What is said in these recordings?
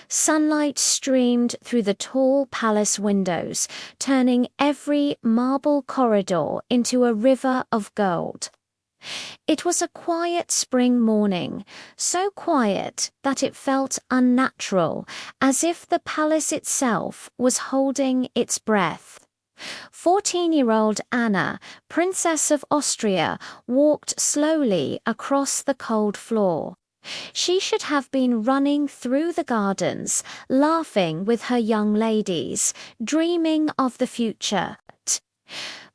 Sunlight streamed through the tall palace windows, turning every marble corridor into a river of gold. It was a quiet spring morning, so quiet that it felt unnatural, as if the palace itself was holding its breath. 14-year-old Anna, Princess of Austria, walked slowly across the cold floor. She should have been running through the gardens, laughing with her young ladies, dreaming of the future.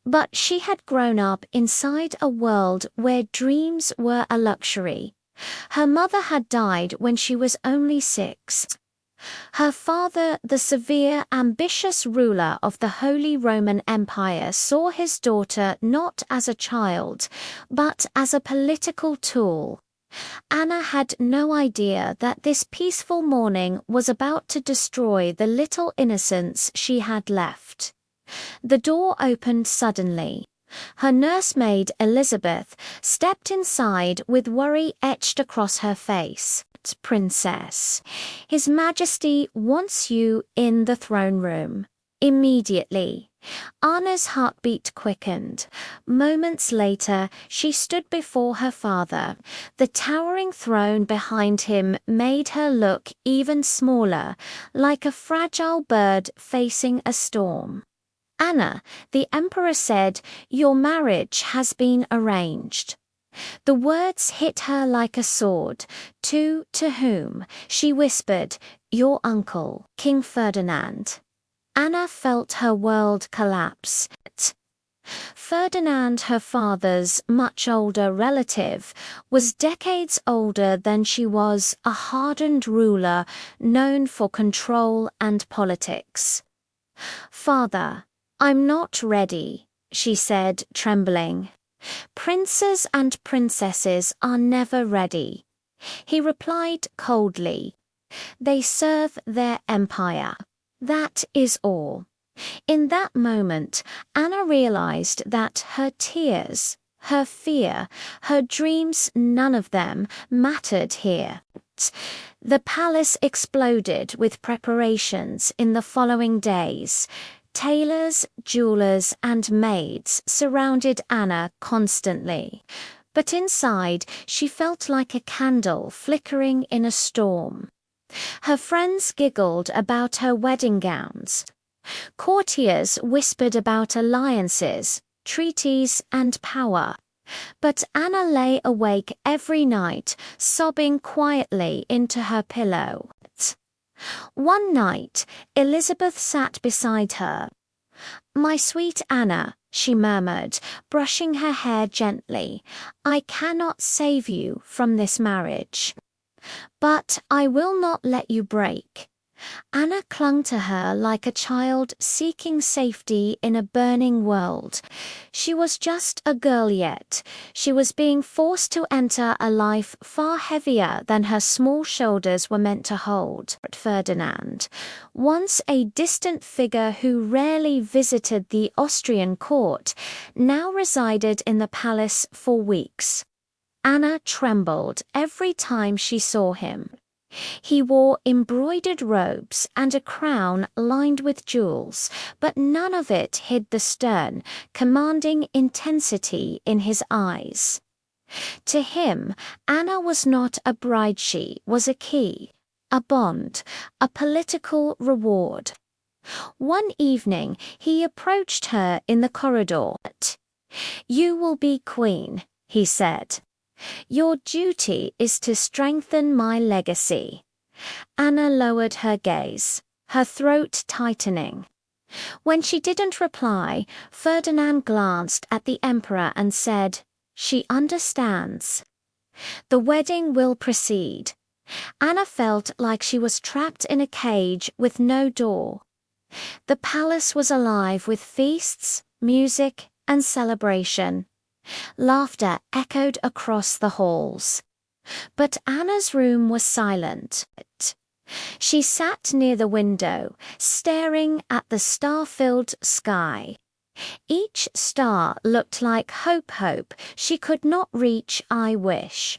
But she had grown up inside a world where dreams were a luxury. Her mother had died when she was only 6. Her father, the severe, ambitious ruler of the Holy Roman Empire, saw his daughter not as a child, but as a political tool. Anna had no idea that this peaceful morning was about to destroy the little innocence she had left. The door opened suddenly. Her nursemaid, Elizabeth, stepped inside with worry etched across her face. "Princess, His Majesty wants you in the throne room. Immediately." Anna's heartbeat quickened. Moments later, she stood before her father. The towering throne behind him made her look even smaller, like a fragile bird facing a storm. "Anna," the emperor said, "your marriage has been arranged." The words hit her like a sword. To whom?" She whispered. "Your uncle, King Ferdinand." Anna felt her world collapse. Ferdinand, her father's much older relative, was decades older than she was, a hardened ruler known for control and politics. "Father, I'm not ready," she said, trembling. "Princes and princesses are never ready," he replied coldly. "They serve their empire. That is all." In that moment, Anna realized that her tears, her fear, her dreams, none of them mattered here. The palace exploded with preparations in the following days. Tailors, jewelers, and maids surrounded Anna constantly. But inside, she felt like a candle flickering in a storm. Her friends giggled about her wedding gowns. Courtiers whispered about alliances, treaties, and power. But Anna lay awake every night, sobbing quietly into her pillow. One night, Elizabeth sat beside her. "My sweet Anna," she murmured, brushing her hair gently, "I cannot save you from this marriage. But I will not let you break." Anna clung to her like a child seeking safety in a burning world. She was just a girl yet. She was being forced to enter a life far heavier than her small shoulders were meant to hold. Ferdinand, once a distant figure who rarely visited the Austrian court, now resided in the palace for weeks. Anna trembled every time she saw him. He wore embroidered robes and a crown lined with jewels, but none of it hid the stern, commanding intensity in his eyes. To him, Anna was not a bride, she was a key, a bond, a political reward. One evening, he approached her in the corridor. "You will be queen," he said. "Your duty is to strengthen my legacy." Anna lowered her gaze, her throat tightening. When she didn't reply, Ferdinand glanced at the emperor and said, "She understands." The wedding will proceed. Anna felt like she was trapped in a cage with no door. The palace was alive with feasts, music, and celebration. Laughter echoed across the halls. But Anna's room was silent. She sat near the window, staring at the star-filled sky. Each star looked like hope she could not reach. I wish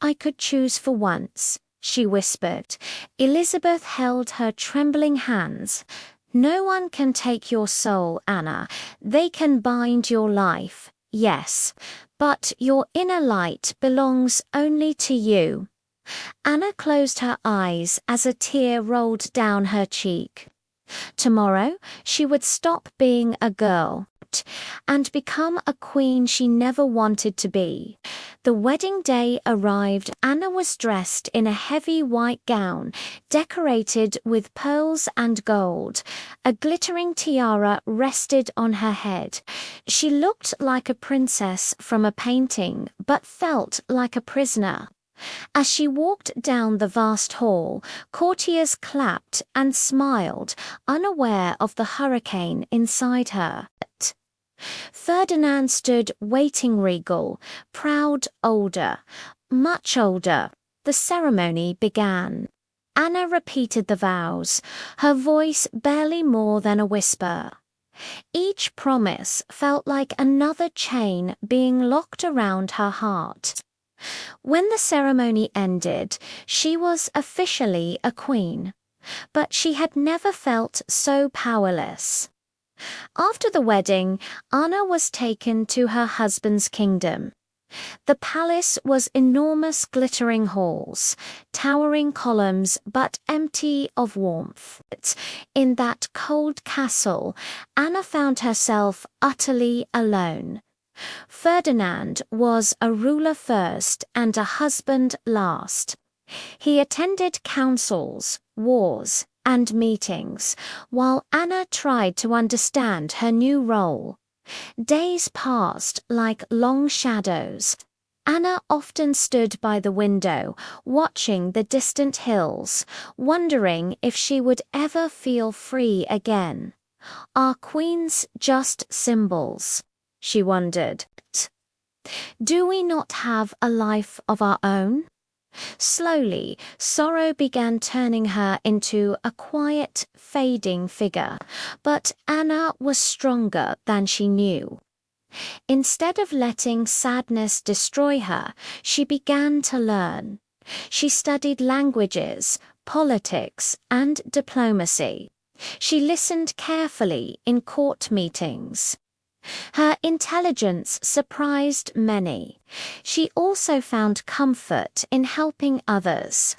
I could choose for once," she whispered. Elizabeth held her trembling hands. "No one can take your soul, Anna. They can bind your life, yes, but your inner light belongs only to you." Anna closed her eyes as a tear rolled down her cheek. Tomorrow, she would stop being a girl and become a queen she never wanted to be. The wedding day arrived. Anna was dressed in a heavy white gown, decorated with pearls and gold. A glittering tiara rested on her head. She looked like a princess from a painting, but felt like a prisoner. As she walked down the vast hall, courtiers clapped and smiled, unaware of the hurricane inside her. Ferdinand stood waiting, regal, proud, older, much older. The ceremony began. Anna repeated the vows, her voice barely more than a whisper. Each promise felt like another chain being locked around her heart. When the ceremony ended, she was officially a queen, but she had never felt so powerless. After the wedding, Anna was taken to her husband's kingdom. The palace was enormous glittering halls, towering columns but empty of warmth. In that cold castle, Anna found herself utterly alone. Ferdinand was a ruler first and a husband last. He attended councils, wars, and meetings, while Anna tried to understand her new role. Days passed like long shadows. Anna often stood by the window, watching the distant hills, wondering if she would ever feel free again. Are queens just symbols? She wondered. Do we not have a life of our own? Slowly, sorrow began turning her into a quiet, fading figure, but Anna was stronger than she knew. Instead of letting sadness destroy her, she began to learn. She studied languages, politics, and diplomacy. She listened carefully in court meetings. Her intelligence surprised many. She also found comfort in helping others.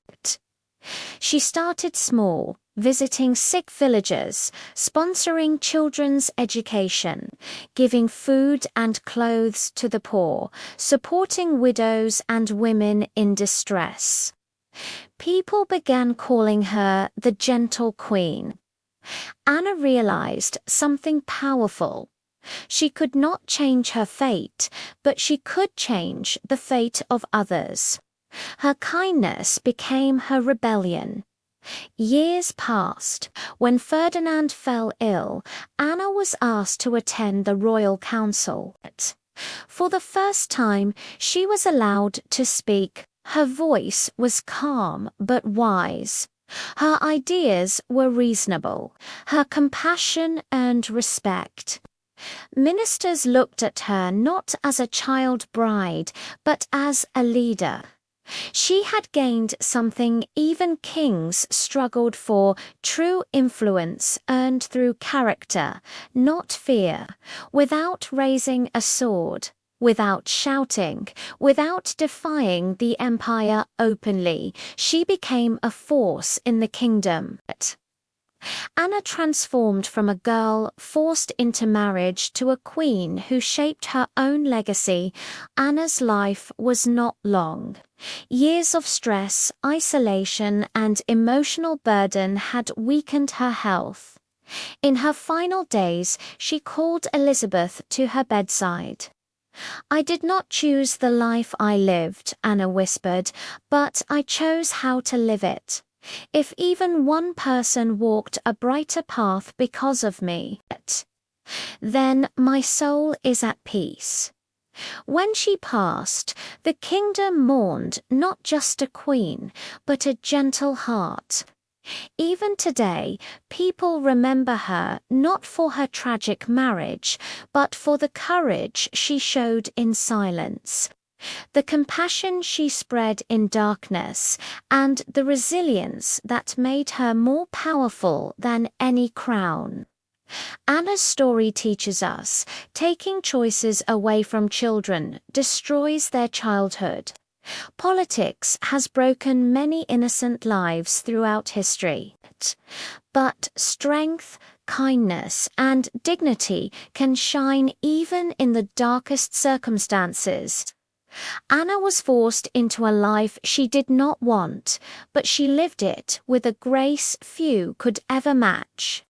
She started small, visiting sick villagers, sponsoring children's education, giving food and clothes to the poor, supporting widows and women in distress. People began calling her the Gentle Queen. Anna realized something powerful. She could not change her fate, but she could change the fate of others. Her kindness became her rebellion. Years passed. When Ferdinand fell ill, Anna was asked to attend the royal council. For the first time, she was allowed to speak. Her voice was calm but wise. Her ideas were reasonable. Her compassion earned respect. Ministers looked at her not as a child bride, but as a leader. She had gained something even kings struggled for: true influence earned through character, not fear, without raising a sword, without shouting, without defying the empire openly. She became a force in the kingdom. Anna transformed from a girl forced into marriage to a queen who shaped her own legacy. Anna's life was not long. Years of stress, isolation, and emotional burden had weakened her health. In her final days, she called Elizabeth to her bedside. "I did not choose the life I lived," Anna whispered, "but I chose how to live it. If even one person walked a brighter path because of me, then my soul is at peace." When she passed, the kingdom mourned not just a queen, but a gentle heart. Even today, people remember her not for her tragic marriage, but for the courage she showed in silence. The compassion she spread in darkness, and the resilience that made her more powerful than any crown. Anna's story teaches us taking choices away from children destroys their childhood. Politics has broken many innocent lives throughout history, but strength, kindness, and dignity can shine even in the darkest circumstances. Anna was forced into a life she did not want, but she lived it with a grace few could ever match.